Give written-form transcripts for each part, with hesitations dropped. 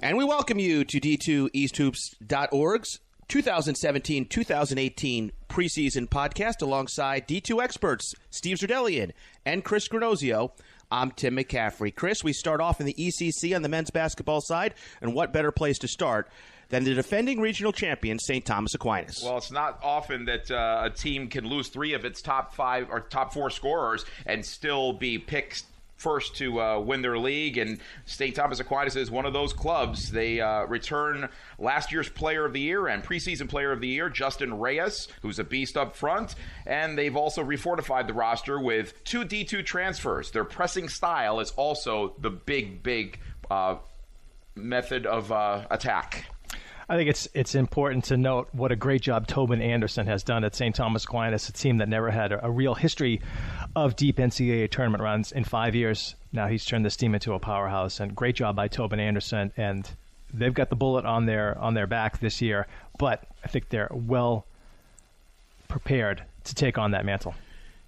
And we welcome you to D2EastHoops.org's 2017-2018 preseason podcast alongside D2 experts Steve Zerdelian and Chris Granozio. I'm Tim McCaffrey. Chris, we start off in the ECC on the men's basketball side, and what better place to start than the defending regional champion, St. Thomas Aquinas. Well, it's not often that a team can lose three of its top five or top four scorers and still be picked first to win their league, and St. Thomas Aquinas is one of those clubs. They return last year's Player of the Year and preseason Player of the Year, Justin Reyes, who's a beast up front, and they've also refortified the roster with two D2 transfers. Their pressing style is also the big method of attack. I think it's important to note what a great job Tobin Anderson has done at St. Thomas Aquinas, a team that never had a real history of deep NCAA tournament runs in 5 years. Now he's turned this team into a powerhouse, and great job by Tobin Anderson. And they've got the bullet on their back this year, but I think they're well prepared to take on that mantle.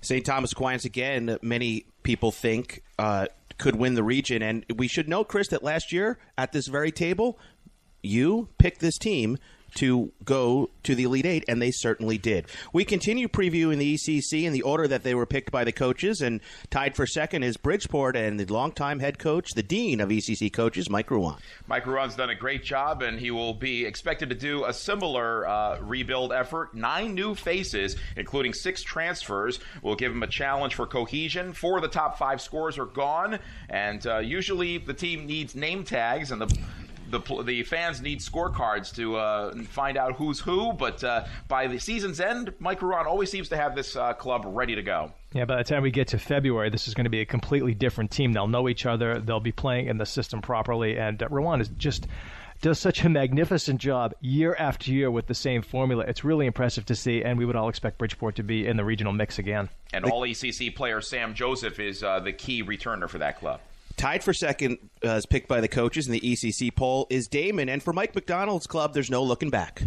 St. Thomas Aquinas, again, many people think could win the region. And we should note, Chris, that last year at this very table, you picked this team to go to the Elite Eight, and they certainly did. We continue previewing the ECC in the order that they were picked by the coaches, and tied for second is Bridgeport and the longtime head coach, the dean of ECC coaches, Mike Ruan. Mike Ruan's done a great job, and he will be expected to do a similar rebuild effort. 9 new faces, including 6 transfers, will give him a challenge for cohesion. 4 of the top 5 scorers are gone, and usually the team needs name tags, and the fans need scorecards to find out who's who, but by the season's end, Mike Ruan always seems to have this club ready to go. Yeah, by the time we get to February, this is going to be a completely different team. They'll know each other. They'll be playing in the system properly, and Ruan does such a magnificent job year after year with the same formula. It's really impressive to see, and we would all expect Bridgeport to be in the regional mix again. And all-ECC player Sam Joseph is the key returner for that club. Tied for second, as picked by the coaches in the ECC poll, is Damon. And for Mike McDonald's club, there's no looking back.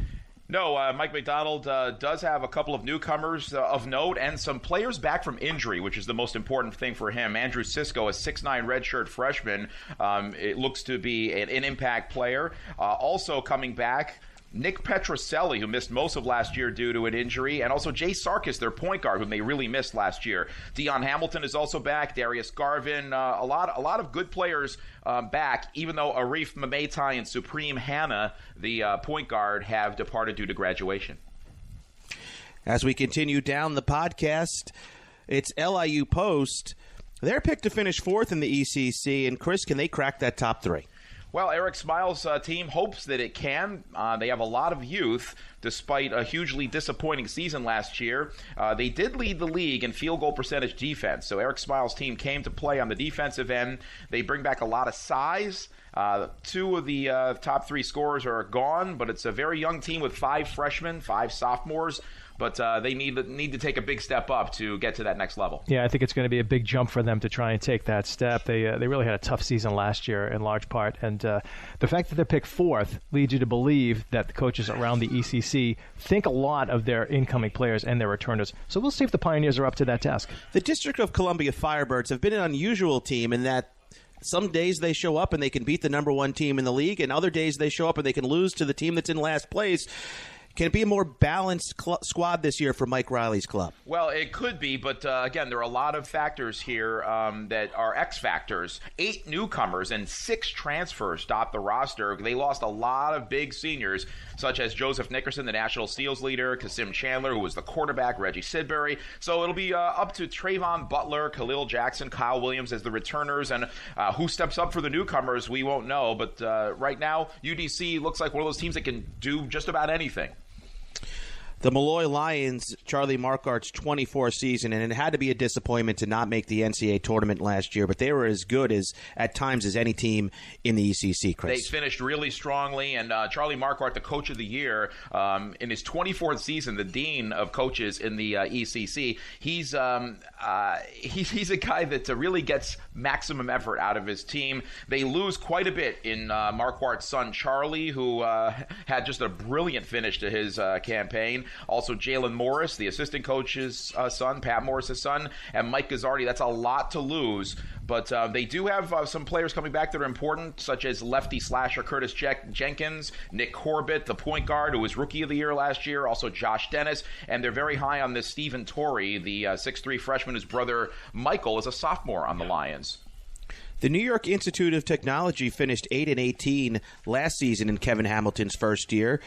No, Mike McDonald does have a couple of newcomers of note and some players back from injury, which is the most important thing for him. Andrew Sisko, a 6'9" redshirt freshman, it looks to be an impact player. Also coming back, Nick Petroselli, who missed most of last year due to an injury, and also Jay Sarkis, their point guard, whom they really missed last year. Dion Hamilton is also back. Darius Garvin, a lot of good players back, even though Arif Mametai and Supreme Hanna, the point guard, have departed due to graduation. As we continue down the podcast, it's LIU Post. They're picked to finish 4th in the ECC, and Chris, can they crack that top 3? Well, Eric Smiles' team hopes that it can. They have a lot of youth, despite a hugely disappointing season last year. They did lead the league in field goal percentage defense, so Eric Smiles' team came to play on the defensive end. They bring back a lot of size. 2 of the top 3 scorers are gone, but it's a very young team with 5 freshmen, 5 sophomores. But they need to take a big step up to get to that next level. Yeah, I think it's going to be a big jump for them to try and take that step. They really had a tough season last year in large part, and the fact that they're picked 4th leads you to believe that the coaches around the ECC think a lot of their incoming players and their returners. So we'll see if the Pioneers are up to that task. The District of Columbia Firebirds have been an unusual team in that some days they show up and they can beat the number 1 team in the league, and other days they show up and they can lose to the team that's in last place. Can it be a more balanced squad this year for Mike Riley's club? Well, it could be, but again, there are a lot of factors here that are X factors. 8 newcomers and 6 transfers dot the roster. They lost a lot of big seniors, such as Joseph Nickerson, the national steals leader, Kasim Chandler, who was the quarterback, Reggie Sidbury. So it'll be up to Trayvon Butler, Khalil Jackson, Kyle Williams as the returners, and who steps up for the newcomers, we won't know. But right now, UDC looks like one of those teams that can do just about anything. The Malloy Lions, Charlie Marquardt's 24th season, and it had to be a disappointment to not make the NCAA tournament last year, but they were as good as at times as any team in the ECC, Chris. They finished really strongly, and Charlie Marquardt, the coach of the year, in his 24th season, the dean of coaches in the ECC, he's a guy that really gets maximum effort out of his team. They lose quite a bit in Marquardt's son, Charlie, who had just a brilliant finish to his campaign. Also, Jalen Morris, the assistant coach's son, Pat Morris's son, and Mike Gazzardi. That's a lot to lose. But they do have some players coming back that are important, such as lefty slasher Curtis Jenkins, Nick Corbett, the point guard who was Rookie of the Year last year, also Josh Dennis, and they're very high on this Stephen Torrey, the 6'3 freshman whose brother Michael is a sophomore on the Lions. The New York Institute of Technology finished 8-18 last season in Kevin Hamilton's first year.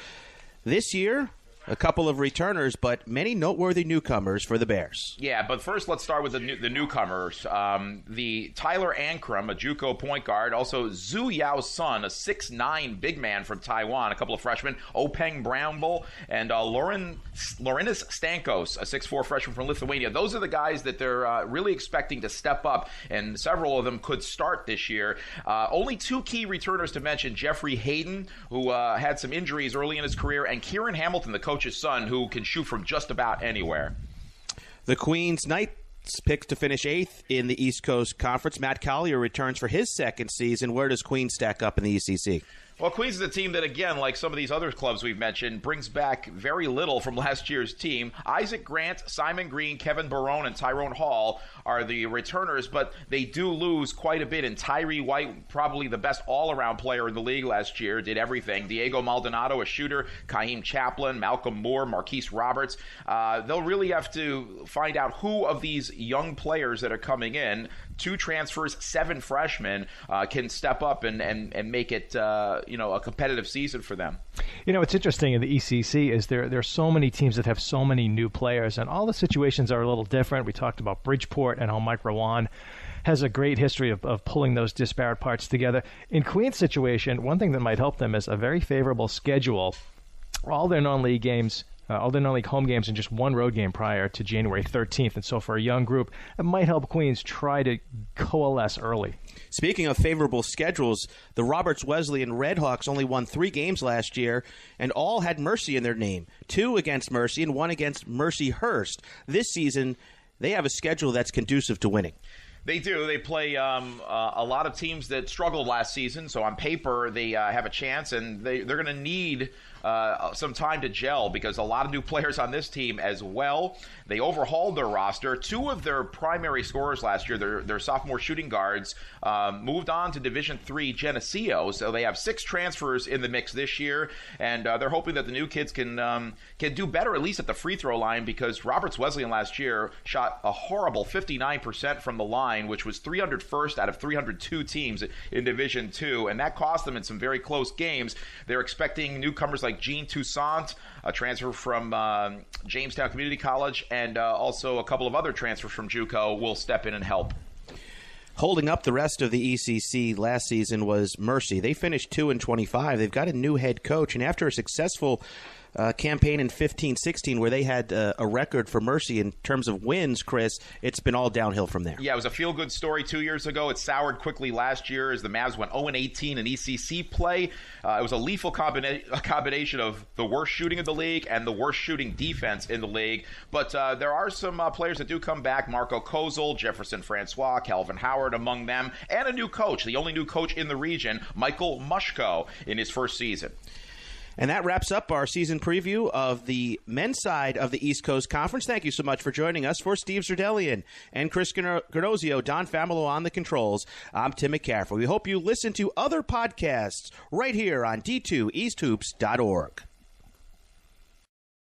This year, a couple of returners, but many noteworthy newcomers for the Bears. Yeah, but first let's start with the newcomers. The Tyler Ankrum, a JUCO point guard, also Zhu Yao's son, a 6'9 big man from Taiwan, a couple of freshmen, Openg Brownbull, and Laurinus Stankos, a 6'4 freshman from Lithuania. Those are the guys that they're really expecting to step up, and several of them could start this year. Only two key returners to mention, Jeffrey Hayden, who had some injuries early in his career, and Kieran Hamilton, the coach's son, who can shoot from just about anywhere. The Queens Knights picked to finish 8th in the East Coast Conference. Matt Collier returns for his second season. Where does Queens stack up in the ECC? Well, Queens is a team that, again, like some of these other clubs we've mentioned, brings back very little from last year's team. Isaac Grant, Simon Green, Kevin Barone, and Tyrone Hall are the returners, but they do lose quite a bit. And Tyree White, probably the best all-around player in the league last year, did everything. Diego Maldonado, a shooter, Kaheem Chaplin, Malcolm Moore, Marquise Roberts. They'll really have to find out who of these young players that are coming in, 2 transfers, 7 freshmen, can step up and make it a competitive season for them. What's interesting in the ECC is there are so many teams that have so many new players, and all the situations are a little different. We talked about Bridgeport and how Mike Rowan has a great history of pulling those disparate parts together. In Queen's situation, one thing that might help them is a very favorable schedule. All their non-league games, all their non-league home games, and just one road game prior to January 13th. And so for a young group, it might help Queens try to coalesce early. Speaking of favorable schedules, the Roberts Wesleyan Redhawks only won 3 games last year, and all had Mercy in their name. 2 against Mercy and 1 against Mercyhurst. This season, they have a schedule that's conducive to winning. They do. They play a lot of teams that struggled last season, so on paper they have a chance, and they're going to need some time to gel because a lot of new players on this team as well. They overhauled their roster. 2 of their primary scorers last year, their sophomore shooting guards, moved on to Division III Geneseo, so they have 6 transfers in the mix this year, and they're hoping that the new kids can do better, at least at the free throw line, because Roberts Wesleyan last year shot a horrible 59% from the line, which was 301st out of 302 teams in Division II, and that cost them in some very close games. They're expecting newcomers like Gene Toussaint, a transfer from Jamestown Community College, and also a couple of other transfers from JUCO will step in and help. Holding up the rest of the ECC last season was Mercy. They finished 2-25. They've got a new head coach, and after a successful campaign in 15-16 where they had a record for Mercy in terms of wins, Chris, it's been all downhill from there. Yeah, it was a feel-good story 2 years ago. It soured quickly last year as the Mavs went 0-18 in ECC play. It was a lethal combination of the worst shooting of the league and the worst shooting defense in the league. But there are some players that do come back. Marco Kozel, Jefferson Francois, Calvin Howard among them, and a new coach, the only new coach in the region, Michael Mushko, in his first season. And that wraps up our season preview of the men's side of the East Coast Conference. Thank you so much for joining us. For Steve Zerdelian and Chris Gardozio, Don Familo on the controls, I'm Tim McCaffrey. We hope you listen to other podcasts right here on D2EastHoops.org.